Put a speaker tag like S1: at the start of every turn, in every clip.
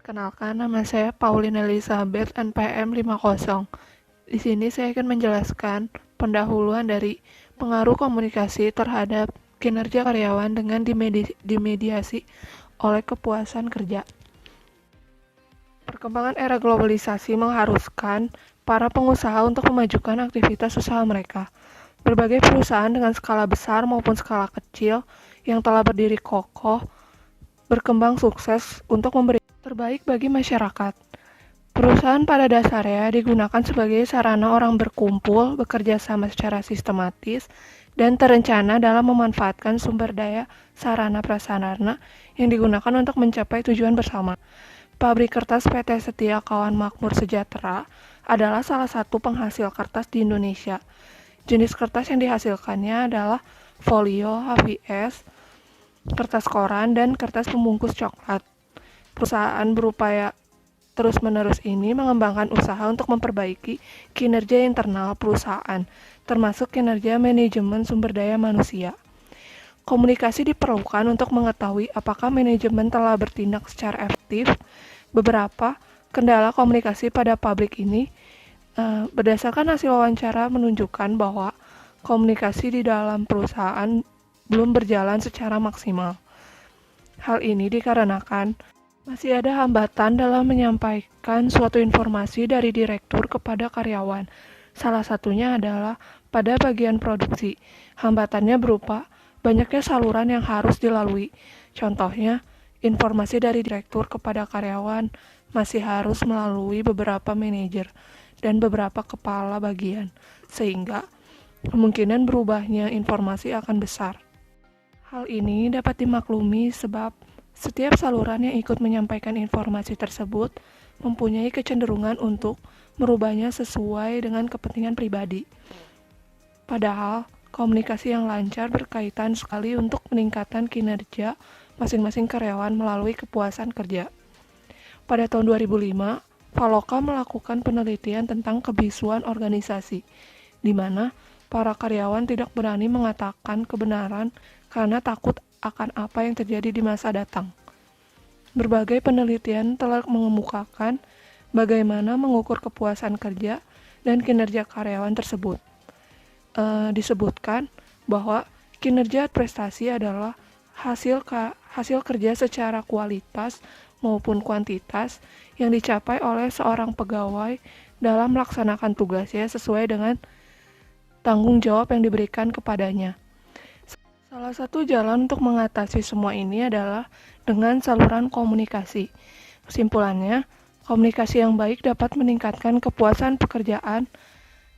S1: Perkenalkan, nama saya Pauline Elizabeth, NPM 50. Di sini saya akan menjelaskan pendahuluan dari pengaruh komunikasi terhadap kinerja karyawan dengan dimediasi oleh kepuasan kerja. Perkembangan era globalisasi mengharuskan para pengusaha untuk memajukan aktivitas usaha mereka. Berbagai perusahaan dengan skala besar maupun skala kecil yang telah berdiri kokoh berkembang sukses untuk memberi terbaik bagi masyarakat. Perusahaan pada dasarnya digunakan sebagai sarana orang berkumpul, bekerja sama secara sistematis, dan terencana dalam memanfaatkan sumber daya sarana prasarana yang digunakan untuk mencapai tujuan bersama. Pabrik kertas PT Setia Kawan Makmur Sejahtera adalah salah satu penghasil kertas di Indonesia. Jenis kertas yang dihasilkannya adalah folio, HVS, kertas koran, dan kertas pembungkus coklat. Perusahaan berupaya terus-menerus ini mengembangkan usaha untuk memperbaiki kinerja internal perusahaan, termasuk kinerja manajemen sumber daya manusia. Komunikasi diperlukan untuk mengetahui apakah manajemen telah bertindak secara efektif. Beberapa kendala komunikasi pada pabrik ini berdasarkan hasil wawancara menunjukkan bahwa komunikasi di dalam perusahaan belum berjalan secara maksimal. Hal ini dikarenakan masih ada hambatan dalam menyampaikan suatu informasi dari direktur kepada karyawan. Salah satunya adalah pada bagian produksi. Hambatannya berupa banyaknya saluran yang harus dilalui. Contohnya, informasi dari direktur kepada karyawan masih harus melalui beberapa manajer dan beberapa kepala bagian, sehingga kemungkinan berubahnya informasi akan besar. Hal ini dapat dimaklumi sebab setiap saluran yang ikut menyampaikan informasi tersebut mempunyai kecenderungan untuk merubahnya sesuai dengan kepentingan pribadi. Padahal, komunikasi yang lancar berkaitan sekali untuk meningkatkan kinerja masing-masing karyawan melalui kepuasan kerja. Pada tahun 2005, Valoka melakukan penelitian tentang kebisuan organisasi, di mana para karyawan tidak berani mengatakan kebenaran karena takut akan apa yang terjadi di masa datang. Berbagai penelitian telah mengemukakan bagaimana mengukur kepuasan kerja dan kinerja karyawan tersebut. Disebutkan bahwa kinerja prestasi adalah hasil kerja secara kualitas maupun kuantitas yang dicapai oleh seorang pegawai dalam melaksanakan tugasnya sesuai dengan tanggung jawab yang diberikan kepadanya. Salah satu jalan untuk mengatasi semua ini adalah dengan saluran komunikasi. Kesimpulannya, komunikasi yang baik dapat meningkatkan kepuasan pekerjaan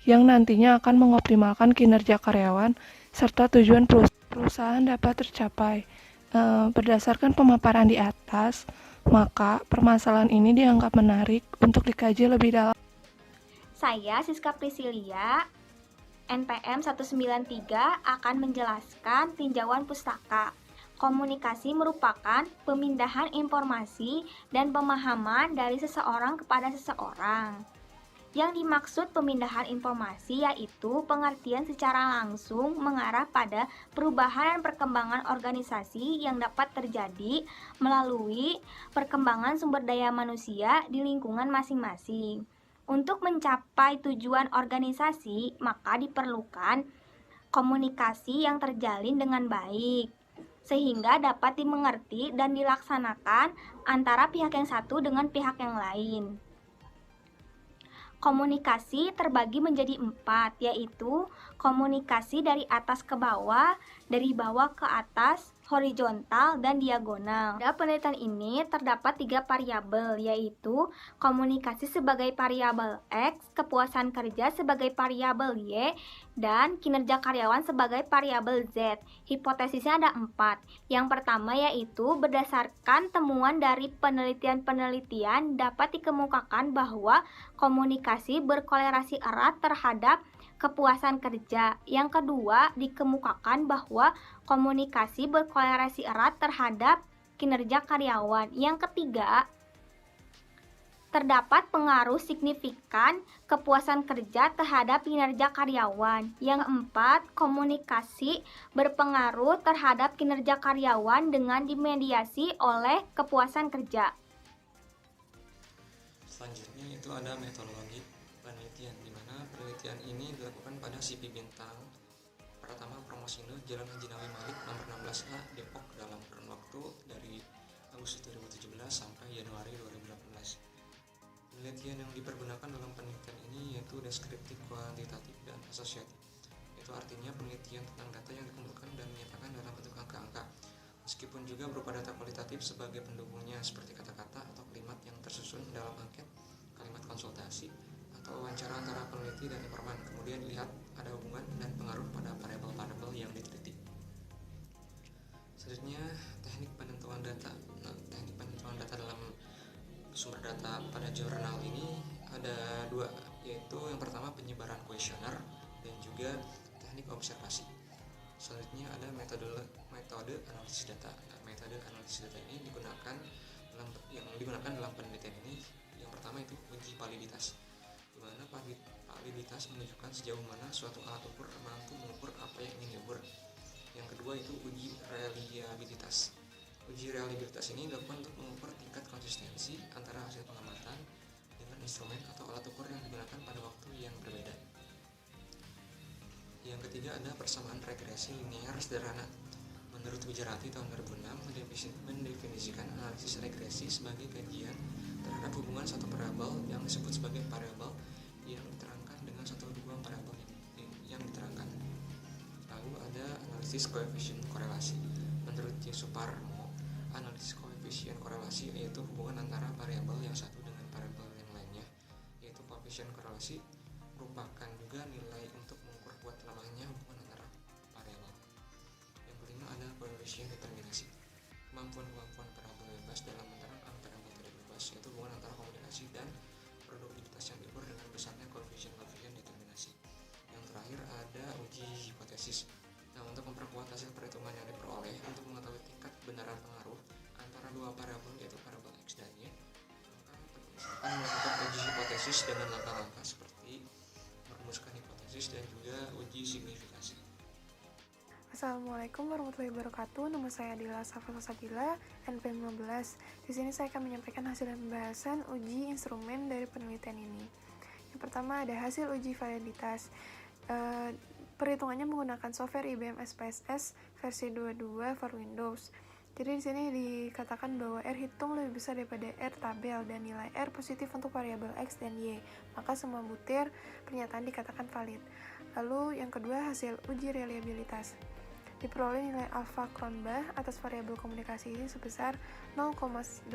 S1: yang nantinya akan mengoptimalkan kinerja karyawan serta tujuan perusahaan dapat tercapai. Berdasarkan pemaparan di atas, maka permasalahan ini dianggap menarik untuk dikaji lebih dalam.
S2: Saya Siska Priscilia, NPM 193 akan menjelaskan tinjauan pustaka. Komunikasi merupakan pemindahan informasi dan pemahaman dari seseorang kepada seseorang. Yang dimaksud pemindahan informasi yaitu pengertian secara langsung mengarah pada perubahan dan perkembangan organisasi yang dapat terjadi melalui perkembangan sumber daya manusia di lingkungan masing-masing. Untuk mencapai tujuan organisasi, maka diperlukan komunikasi yang terjalin dengan baik, sehingga dapat dimengerti dan dilaksanakan antara pihak yang satu dengan pihak yang lain. Komunikasi terbagi menjadi 4, yaitu komunikasi dari atas ke bawah, dari bawah ke atas, horizontal, dan diagonal. Pada penelitian ini terdapat 3 variabel, yaitu komunikasi sebagai variabel X, kepuasan kerja sebagai variabel Y, dan kinerja karyawan sebagai variabel Z. Hipotesisnya ada 4. Yang pertama yaitu berdasarkan temuan dari penelitian-penelitian dapat dikemukakan bahwa komunikasi berkolerasi erat terhadap kepuasan kerja. Yang kedua, dikemukakan bahwa komunikasi berkolerasi erat terhadap kinerja karyawan. Yang ketiga, terdapat pengaruh signifikan kepuasan kerja terhadap kinerja karyawan. Yang keempat, komunikasi berpengaruh terhadap kinerja karyawan dengan dimediasi oleh kepuasan kerja.
S3: Selanjutnya itu ada metodologi penelitian, di mana penelitian ini dilakukan pada CP Bintang Pratama Promosindo, Jalan Haji Nawi Malik, nomor 16A, Depok, dalam kurun waktu dari Agustus 2017 sampai Januari 2018. Penelitian yang dipergunakan dalam penelitian ini yaitu deskriptif, kuantitatif, dan asosiatif. Itu artinya penelitian tentang data yang dikumpulkan dan menyatakan dalam bentuk angka-angka, meskipun juga berupa data kualitatif sebagai pendukungnya seperti kata-kata atau kalimat yang tersusun dalam angket, kalimat konsultasi, atau wawancara antara peneliti dan informan. Kemudian dilihat ada hubungan dan pengaruh pada variabel-variabel yang diteliti. Selanjutnya, teknik penentuan data. Teknik penentuan data dalam sumber data pada jurnal ini ada dua, yaitu yang pertama penyebaran kuesioner dan juga teknik observasi. Selanjutnya ada metode analisis data. Nah, metode analisis data ini digunakan dalam penelitian ini. Yang pertama itu uji validitas, di mana validitas menunjukkan sejauh mana suatu alat ukur mampu mengukur apa yang ingin diukur. Yang kedua itu uji reliabilitas. Uji reliabilitas ini dilakukan untuk mengukur tingkat konsistensi antara hasil pengamatan dengan instrumen atau alat ukur yang digunakan pada waktu yang berbeda. Yang ketiga ada persamaan regresi linear sederhana. Menurut Wijarati tahun 2006 mendefinisikan analisis regresi sebagai kajian terhadap hubungan satu variabel yang disebut sebagai variabel yang diterangkan dengan satu dua variabel yang diterangkan. Lalu ada analisis koefisien korelasi. Menurut J. Suparmo, analisis koefisien korelasi yaitu hubungan antara variabel yang satu dengan variabel yang lainnya, yaitu koefisien korelasi merupakan juga nilai untuk mengukur kuat lemahnya hubungan antara variabel. Yang kelima ada koefisien determinasi. Kemampuan variabel bebas dalam menerangkan variabel tidak bebas, yaitu hubungan antara komunikasi dan produktivitas yang diukur dengan besarnya koefisien determinasi. Yang terakhir ada uji hipotesis. Nah, untuk memperkuat hasil perhitungan yang diperoleh untuk mengetahui tingkat kebenaran pengaruh antara dua variabel yaitu variabel X dan Y, maka penulis akan melakukan uji hipotesis dengan langkah-langkah seperti merumuskan hipotesis dan juga uji signifikasi.
S1: Assalamualaikum warahmatullahi wabarakatuh. Nama saya Adila Safra Sabila, NP15. Di sini saya akan menyampaikan hasil pembahasan uji instrumen dari penelitian ini. Yang pertama ada hasil uji validitas. Perhitungannya menggunakan software IBM SPSS versi 22 for Windows. Jadi di sini dikatakan bahwa R hitung lebih besar daripada R tabel dan nilai R positif untuk variabel X dan Y. Maka semua butir pernyataan dikatakan valid. Lalu yang kedua hasil uji reliabilitas. Diperoleh nilai alfa Cronbach atas variabel komunikasi ini sebesar 0,895,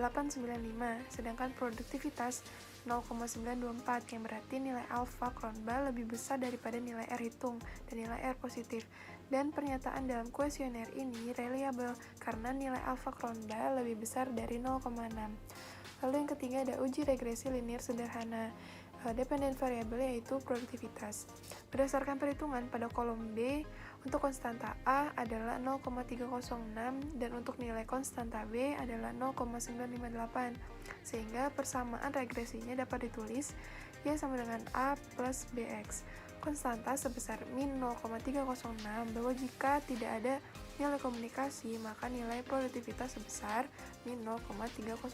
S1: sedangkan produktivitas 0,924, yang berarti nilai alfa Cronbach lebih besar daripada nilai R hitung dan nilai R positif. Dan pernyataan dalam kuesioner ini reliable karena nilai alfa Cronbach lebih besar dari 0,6. Lalu yang ketiga ada uji regresi linear sederhana. Dependen variabel yaitu produktivitas. Berdasarkan perhitungan pada kolom B, untuk konstanta A adalah 0,306 dan untuk nilai konstanta B adalah 0,958, sehingga persamaan regresinya dapat ditulis Y sama dengan A plus BX. Konstanta sebesar min 0,306 bahwa jika tidak ada nilai komunikasi, maka nilai produktivitas sebesar min 0,306.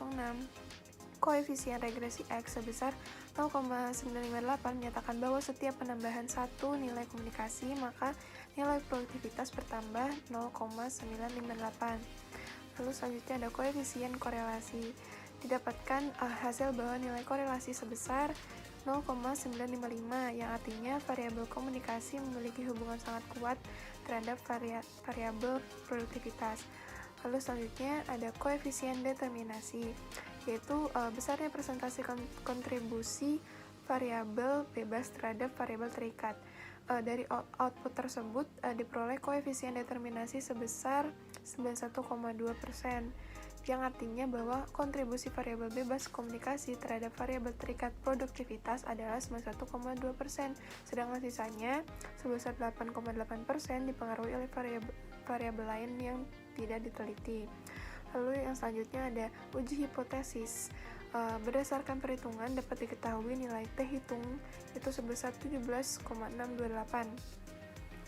S1: Koefisien regresi X sebesar 0,958 menyatakan bahwa setiap penambahan satu nilai komunikasi, maka nilai produktivitas bertambah 0,958. Lalu selanjutnya ada koefisien korelasi. Didapatkan hasil bahwa nilai korelasi sebesar 0,955, yang artinya variabel komunikasi memiliki hubungan sangat kuat terhadap variabel produktivitas. Lalu selanjutnya ada koefisien determinasi, yaitu besarnya presentasi kontribusi variabel bebas terhadap variabel terikat. Dari output tersebut diperoleh koefisien determinasi sebesar 91,2%, yang artinya bahwa kontribusi variabel bebas komunikasi terhadap variabel terikat produktivitas adalah 91,2%, sedangkan sisanya sebesar 8,8% dipengaruhi oleh variabel lain yang tidak diteliti. Lalu yang selanjutnya ada uji hipotesis. Berdasarkan perhitungan dapat diketahui nilai T hitung itu sebesar 17,628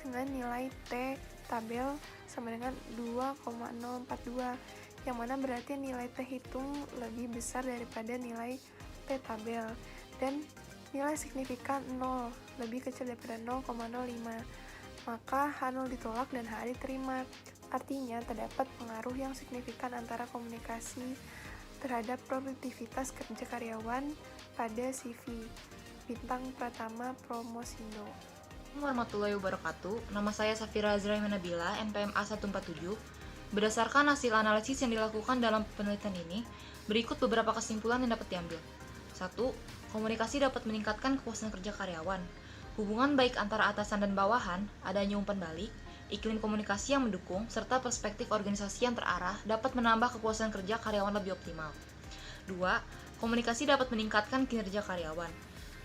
S1: dengan nilai T tabel sama dengan 2,042, yang mana berarti nilai T hitung lebih besar daripada nilai
S4: T tabel, dan nilai signifikan 0, lebih kecil daripada 0,05. Maka H0 ditolak dan HA diterima. Artinya, terdapat pengaruh yang signifikan antara komunikasi terhadap produktivitas kerja karyawan pada CV. Bintang Pratama Promosindo.
S5: Assalamualaikum warahmatullahi wabarakatuh. Nama saya Safira Azra Nabila, NPM A147. Berdasarkan hasil analisis yang dilakukan dalam penelitian ini, berikut beberapa kesimpulan yang dapat diambil. 1. Komunikasi dapat meningkatkan kepuasan kerja karyawan. Hubungan baik antara atasan dan bawahan, adanya umpan balik, iklim komunikasi yang mendukung, serta perspektif organisasi yang terarah dapat menambah kepuasan kerja karyawan lebih optimal. 2. Komunikasi dapat meningkatkan kinerja karyawan.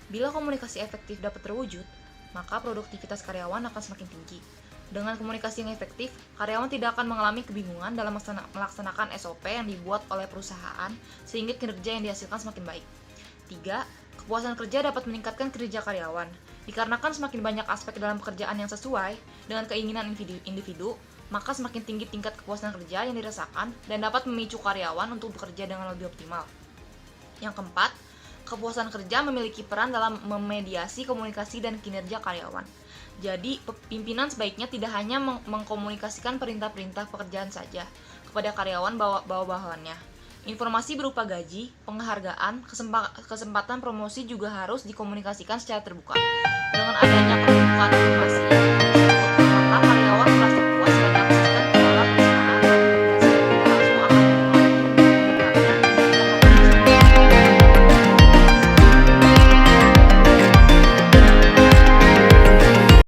S5: Bila komunikasi efektif dapat terwujud, maka produktivitas karyawan akan semakin tinggi. Dengan komunikasi yang efektif, karyawan tidak akan mengalami kebingungan dalam melaksanakan SOP yang dibuat oleh perusahaan sehingga kinerja yang dihasilkan semakin baik. 3. Kepuasan kerja dapat meningkatkan kinerja karyawan. Dikarenakan semakin banyak aspek dalam pekerjaan yang sesuai dengan keinginan individu, maka semakin tinggi tingkat kepuasan kerja yang dirasakan dan dapat memicu karyawan untuk bekerja dengan lebih optimal. Yang keempat, kepuasan kerja memiliki peran dalam memediasi komunikasi dan kinerja karyawan. Jadi, pimpinan sebaiknya tidak hanya mengkomunikasikan perintah-perintah pekerjaan saja kepada karyawan bawahannya. Informasi berupa gaji, penghargaan, kesempatan promosi juga harus dikomunikasikan secara terbuka. Dengan adanya keterbukaan informasi,